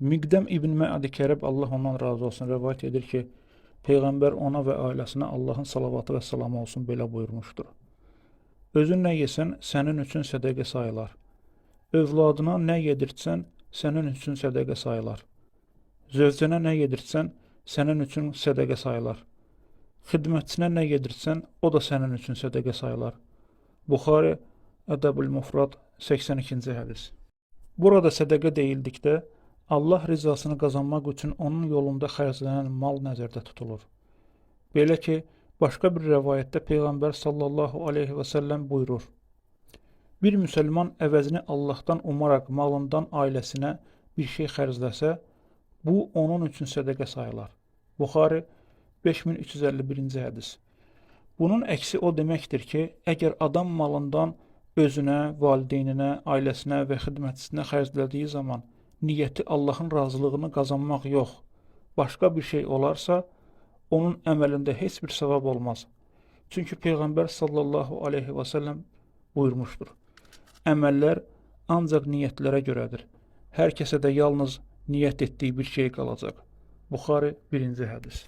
Miqdam İbn Mə'ad Kərib, Allah ondan razı olsun, rəvayət edir ki, Peyğəmbər ona və ailəsinə Allahın salavatı və salamı olsun belə buyurmuşdur. Özün nə yesən, sənin üçün sədəqə sayılar. Övladına nə yedirtsən, sənin üçün sədəqə sayılar. Zövcənə nə yedirtsən, sənin üçün sədəqə sayılar. Xidmətçinə nə yedirtsən, o da sənin üçün sədəqə sayılar. Buxari, Ədəbül Mufrad, 82-ci hədis. Burada sədəqə deyildikdə, Allah rizasını qazanmaq üçün onun yolunda xərclənən mal nəzərdə tutulur. Belə ki, başqa bir rəvayətdə Peyğəmbər sallallahu aleyhi və səlləm buyurur: Bir müsəlman əvəzini Allahdan umaraq malından ailəsinə bir şey xərcləsə, bu onun üçün sədəqə sayılar. Buxari, 5351-ci hədis. Bunun əksi o deməkdir ki, əgər adam malından özünə, valideyninə, ailəsinə və xidmətçisinə xərclədiyi zaman niyyəti Allahın razılığını qazanmaq yox, başqa bir şey olarsa, onun əməlində heç bir savab olmaz. Çünki Peyğəmbər sallallahu aleyhi və səlləm buyurmuşdur: Əməllər ancaq niyyətlərə görədir. Hər kəsə də yalnız niyyət etdiyi bir şey qalacaq. Buxari, 1-ci hədis.